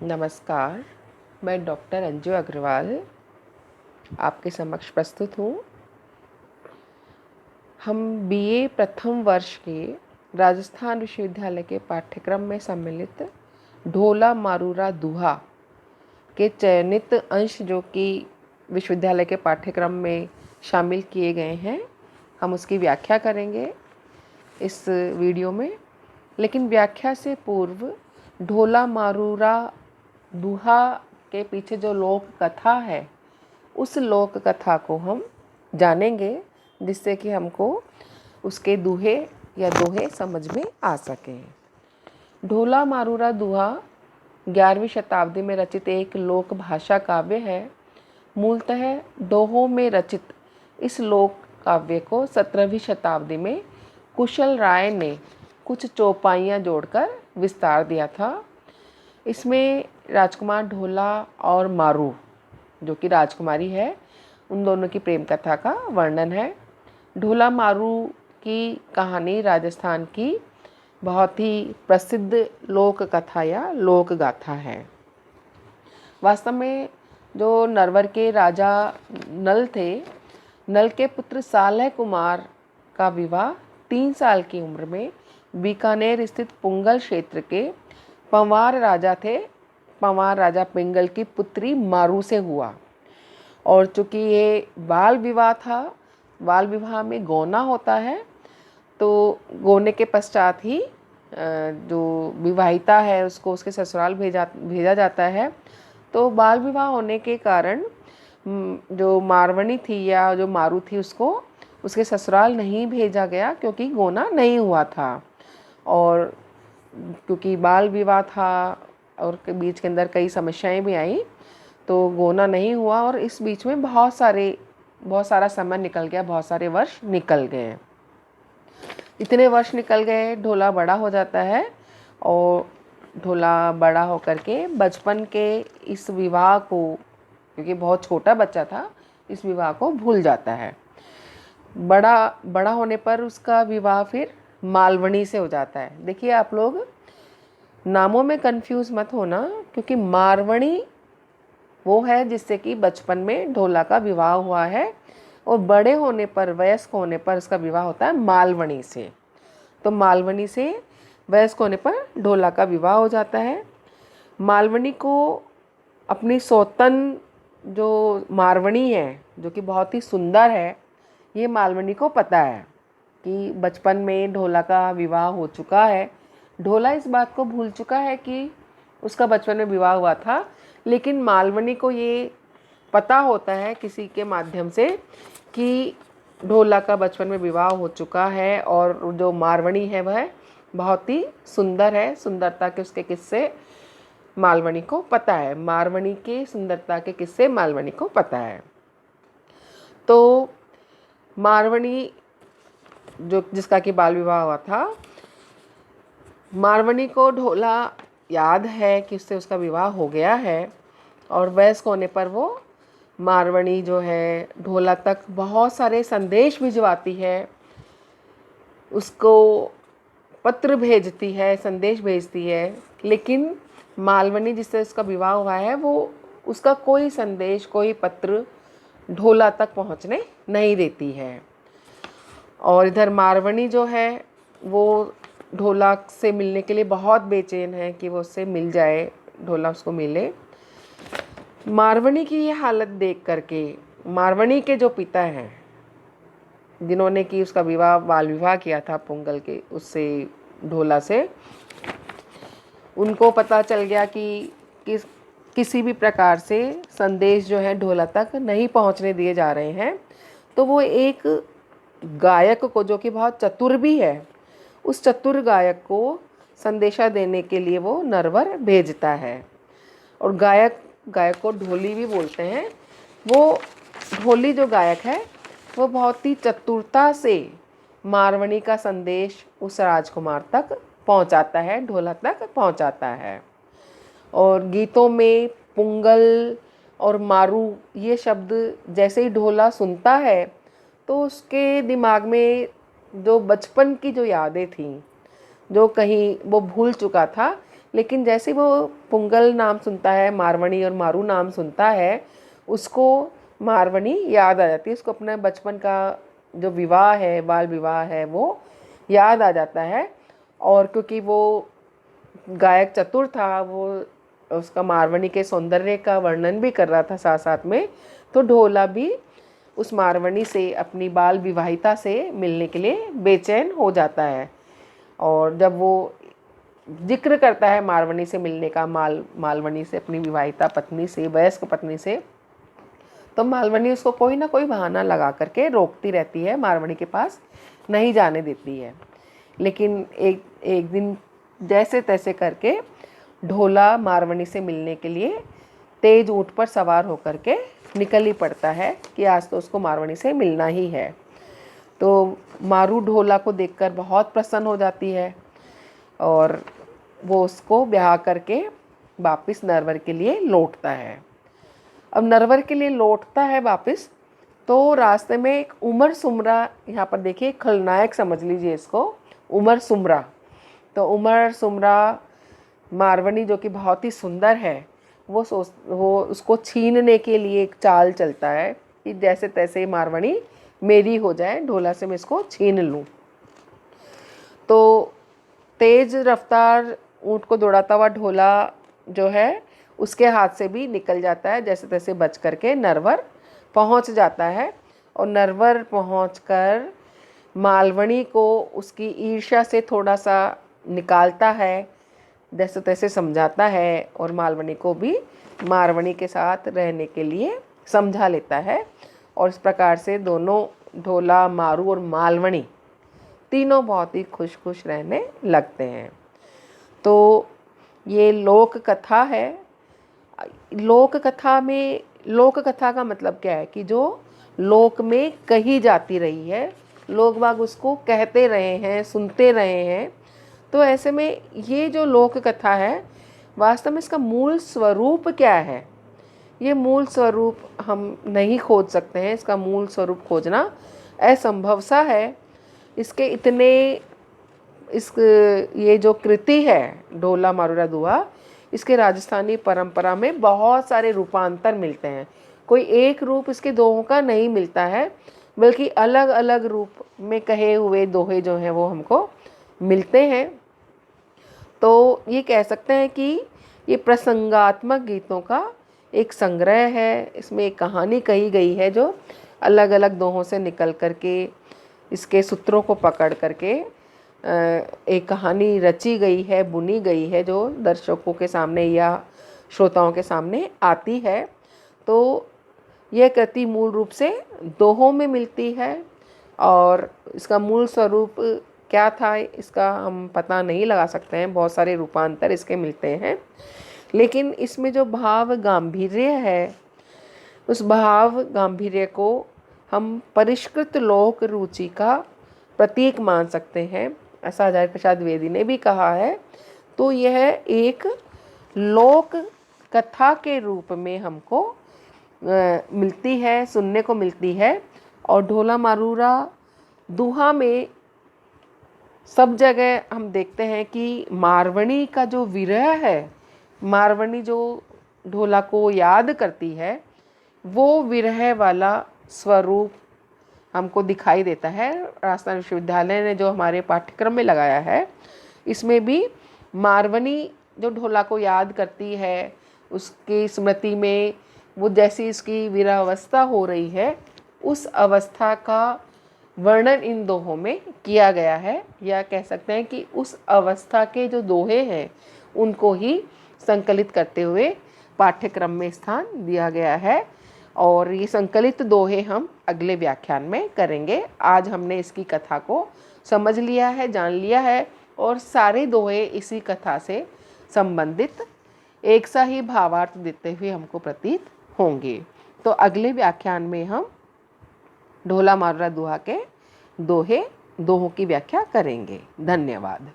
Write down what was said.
नमस्कार, मैं डॉक्टर अंजू अग्रवाल आपके समक्ष प्रस्तुत हूँ। हम बीए प्रथम वर्ष के राजस्थान विश्वविद्यालय के पाठ्यक्रम में सम्मिलित ढोला मारूरा दुहा के चयनित अंश जो कि विश्वविद्यालय के पाठ्यक्रम में शामिल किए गए हैं, हम उसकी व्याख्या करेंगे इस वीडियो में। लेकिन व्याख्या से पूर्व ढोला मारूरा दुहा के पीछे जो लोक कथा है, उस लोक कथा को हम जानेंगे, जिससे कि हमको उसके दूहे या दोहे समझ में आ सके। ढोला मारूरा दुहा 11वीं शताब्दी में रचित एक लोक भाषा काव्य है। मूलतः दोहों में रचित इस लोक काव्य को 17वीं शताब्दी में कुशल राय ने कुछ चौपाइयाँ जोड़कर विस्तार दिया था। इसमें राजकुमार ढोला और मारू, जो कि राजकुमारी है, उन दोनों की प्रेम कथा का वर्णन है। ढोला मारू की कहानी राजस्थान की बहुत ही प्रसिद्ध लोक कथा या लोक गाथा है। वास्तव में जो नरवर के राजा नल थे, नल के पुत्र सालह कुमार का विवाह 3 साल की उम्र में बीकानेर स्थित पुंगल क्षेत्र के पंवार राजा थे, पंवार राजा पिंगल की पुत्री मारू से हुआ। और चूँकि ये बाल विवाह था, बाल विवाह में गौना होता है, तो गौने के पश्चात ही जो विवाहिता है उसको उसके ससुराल भेजा जाता है। तो बाल विवाह होने के कारण जो मारवणी थी या जो मारू थी, उसको उसके ससुराल नहीं भेजा गया, क्योंकि गौना नहीं हुआ था। और क्योंकि बाल विवाह था और के बीच के अंदर कई समस्याएं भी आई, तो गौना नहीं हुआ और इस बीच में बहुत सारा समय निकल गया, बहुत सारे वर्ष निकल गए। इतने वर्ष निकल गए, ढोला बड़ा हो जाता है और ढोला बड़ा होकर के बचपन के इस विवाह को, क्योंकि बहुत छोटा बच्चा था, इस विवाह को भूल जाता है। बड़ा होने पर उसका विवाह फिर मालवणी से हो जाता है। देखिए, आप लोग नामों में कंफ्यूज मत होना, क्योंकि मारवणी वो है जिससे कि बचपन में ढोला का विवाह हुआ है, और बड़े होने पर, वयस्क होने पर उसका विवाह होता है मालवणी से। तो मालवणी से वयस्क होने पर ढोला का विवाह हो जाता है। मालवणी को अपनी सौतन जो मारवणी है, जो कि बहुत ही सुंदर है, ये मालवणी को पता है कि बचपन में ढोला का विवाह हो चुका है। ढोला इस बात को भूल चुका है कि उसका बचपन में विवाह हुआ था, लेकिन मालवणी को ये पता होता है किसी के माध्यम से कि ढोला का बचपन में विवाह हो चुका है, और जो मारवणी है वह बहुत ही सुंदर है। सुंदरता के उसके किस्से मालवणी को पता है, मारवणी के सुंदरता के किस्से मालवणी को पता है। तो मारवणी जो जिसका कि बाल विवाह हुआ था, मारवणी को ढोला याद है कि उससे उसका विवाह हो गया है, और वयस्क होने पर वो मारवणी जो है ढोला तक बहुत सारे संदेश भिजवाती है, उसको पत्र भेजती है, संदेश भेजती है। लेकिन मालवणी जिससे उसका विवाह हुआ है, वो उसका कोई संदेश, कोई पत्र ढोला तक पहुंचने नहीं देती है। और इधर मारवणी जो है वो ढोला से मिलने के लिए बहुत बेचैन है कि वो उससे मिल जाए, ढोला उसको मिले। मारवणी की ये हालत देख करके मारवणी के जो पिता हैं, जिन्होंने कि उसका विवाह बाल विवाह किया था पुंगल के उससे, ढोला से, उनको पता चल गया कि किसी भी प्रकार से संदेश जो है ढोला तक नहीं पहुंचने दिए जा रहे हैं। तो वो एक गायक को, जो कि बहुत चतुर भी है, उस चतुर गायक को संदेशा देने के लिए वो नरवर भेजता है। और गायक को ढोली भी बोलते हैं। वो ढोली जो गायक है, वो बहुत ही चतुरता से मारवणी का संदेश उस राजकुमार तक पहुंचाता है, ढोला तक पहुंचाता है। और गीतों में पुंगल और मारू ये शब्द जैसे ही ढोला सुनता है, तो उसके दिमाग में जो बचपन की जो यादें थीं, जो कहीं वो भूल चुका था, लेकिन जैसे वो पुंगल नाम सुनता है, मारवणी और मारू नाम सुनता है, उसको मारवणी याद आ जाती है, उसको अपने बचपन का जो विवाह है, बाल विवाह है, वो याद आ जाता है। और क्योंकि वो गायक चतुर था, वो उसका मारवणी के सौंदर्य का वर्णन भी कर रहा था साथ साथ में, तो ढोला भी उस मारवणी से, अपनी बाल विवाहिता से मिलने के लिए बेचैन हो जाता है। और जब वो जिक्र करता है मारवणी से मिलने का, मालवणी से, अपनी विवाहिता पत्नी से, वयस्क पत्नी से, तो मालवणी उसको कोई ना कोई बहाना लगा करके रोकती रहती है, मारवणी के पास नहीं जाने देती है। लेकिन एक दिन जैसे तैसे करके ढोला मारवणी से मिलने के लिए तेज ऊँट पर सवार होकर के निकल ही पड़ता है कि आज तो उसको मारवणी से मिलना ही है। तो मारू ढोला को देखकर बहुत प्रसन्न हो जाती है और वो उसको ब्याह करके वापस नरवर के लिए लौटता है। अब नरवर के लिए लौटता है वापस, तो रास्ते में एक उमर सुमरा, यहाँ पर देखिए खलनायक समझ लीजिए इसको, उमर सुमरा। तो उमर सुमरा मारवणी जो कि बहुत ही सुंदर है, वो उसको छीनने के लिए एक चाल चलता है कि जैसे तैसे मारवणी मेरी हो जाए, ढोला से मैं इसको छीन लूँ। तो तेज रफ्तार ऊँट को दौड़ाता हुआ ढोला जो है उसके हाथ से भी निकल जाता है, जैसे तैसे बच करके नरवर पहुंच जाता है। और नरवर पहुंचकर मालवणी को उसकी ईर्ष्या से थोड़ा सा निकालता है, जैसे तैसे समझाता है, और मालवणी को भी मारवणी के साथ रहने के लिए समझा लेता है। और इस प्रकार से दोनों, ढोला, मारू और मालवणी, तीनों बहुत ही खुश खुश रहने लगते हैं। तो ये लोक कथा है। लोक कथा का मतलब क्या है कि जो लोक में कही जाती रही है, लोग बाग उसको कहते रहे हैं, सुनते रहे हैं। तो ऐसे में ये जो लोक कथा है, वास्तव में इसका मूल स्वरूप क्या है, ये मूल स्वरूप हम नहीं खोज सकते हैं। इसका मूल स्वरूप खोजना असंभव सा है। इसके इतने ये जो कृति है ढोला मारूरा दुआ, इसके राजस्थानी परंपरा में बहुत सारे रूपांतर मिलते हैं। कोई एक रूप इसके दोहों का नहीं मिलता है, बल्कि अलग अलग रूप में कहे हुए दोहे जो हैं वो हमको मिलते हैं। तो ये कह सकते हैं कि ये प्रसंगात्मक गीतों का एक संग्रह है। इसमें एक कहानी कही गई है जो अलग अलग दोहों से निकल करके, इसके सूत्रों को पकड़ करके एक कहानी रची गई है, बुनी गई है, जो दर्शकों के सामने या श्रोताओं के सामने आती है। तो यह कृति मूल रूप से दोहों में मिलती है, और इसका मूल स्वरूप क्या था इसका हम पता नहीं लगा सकते हैं। बहुत सारे रूपांतर इसके मिलते हैं, लेकिन इसमें जो भाव गांभीर्य है, उस भाव गांभीर्य को हम परिष्कृत लोक रुचि का प्रतीक मान सकते हैं, ऐसा हजारी प्रसाद द्विवेदी ने भी कहा है। तो यह एक लोक कथा के रूप में हमको मिलती है, सुनने को मिलती है। और ढोला मारूरा दुहा में सब जगह हम देखते हैं कि मारवणी का जो विरह है, मारवणी जो ढोला को याद करती है, वो विरह वाला स्वरूप हमको दिखाई देता है। राजस्थान विश्वविद्यालय ने जो हमारे पाठ्यक्रम में लगाया है, इसमें भी मारवणी जो ढोला को याद करती है, उसकी स्मृति में वो जैसी इसकी वीरावस्था हो रही है, उस अवस्था का वर्णन इन दोहों में किया गया है। या कह सकते हैं कि उस अवस्था के जो दोहे हैं उनको ही संकलित करते हुए पाठ्यक्रम में स्थान दिया गया है। और ये संकलित दोहे हम अगले व्याख्यान में करेंगे। आज हमने इसकी कथा को समझ लिया है, जान लिया है, और सारे दोहे इसी कथा से संबंधित एक सा ही भावार्थ देते हुए हमको प्रतीत होंगे। तो अगले व्याख्यान में हम ढोला मारूरा दुहा के दोहों की व्याख्या करेंगे। धन्यवाद।